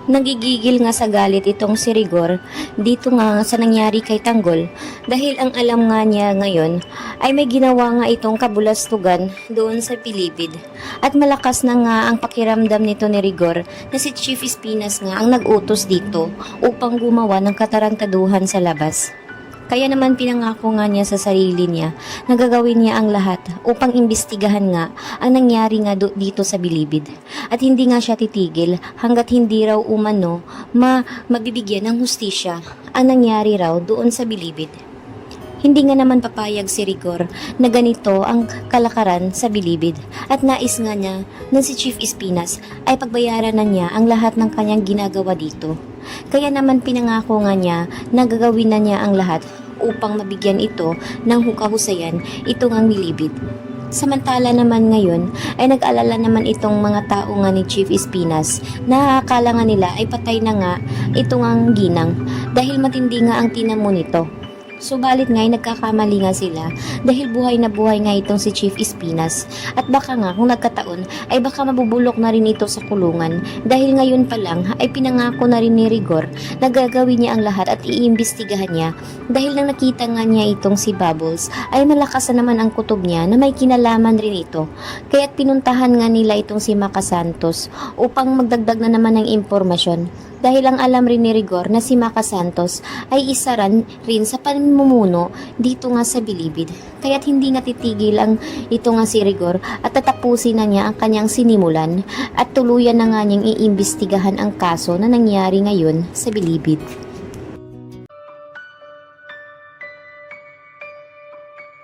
Nagigigil nga sa galit itong si Rigor dito nga sa nangyari kay Tanggol dahil ang alam nga niya ngayon ay may ginawa nga itong kabulastugan doon sa Pilibid. At malakas na nga ang pakiramdam nito ni Rigor na si Chief Espinas nga ang nag-utos dito upang gumawa ng katarantaduhan sa labas. Kaya naman pinangako nga niya sa sarili niya na gagawin niya ang lahat upang imbestigahan nga ang nangyari nga dito sa Bilibid. At hindi nga siya titigil hanggat hindi raw umano mabibigyan ng hustisya ang nangyari raw doon sa Bilibid. Hindi nga naman papayag si Rigor na ganito ang kalakaran sa Bilibid at nais nga niya na si Chief Espinas ay pagbayaran na niya ang lahat ng kanyang ginagawa dito. Kaya naman pinangako nga niya na gagawin na niya ang lahat upang mabigyan ito ng hukahusayan itong ang Bilibid. Samantala naman ngayon ay nag-alala naman itong mga tao nga ni Chief Espinas na akala nga nila ay patay na nga itong ang ginang dahil matindi nga ang tinamo nito. Subalit nga ay nagkakamali nga sila dahil buhay na buhay nga itong si Chief Espinas at baka nga kung nagkataon ay baka mabubulok na rin ito sa kulungan dahil ngayon pa lang ay pinangako na rin ni Rigor na gagawin niya ang lahat at iimbestigahan niya dahil nang nakita nga niya itong si Bubbles ay malakas na naman ang kutob niya na may kinalaman rin ito kaya't pinuntahan nga nila itong si Maka Santos upang magdagdag na naman ng impormasyon. Dahil ang alam rin ni Rigor na si Maka Santos ay isa rin sa pamumuno dito nga sa Bilibid. Kaya't hindi nga titigil ang ito nga si Rigor at tatapusin na niya ang kanyang sinimulan at tuluyan na nga niyang iimbestigahan ang kaso na nangyari ngayon sa Bilibid.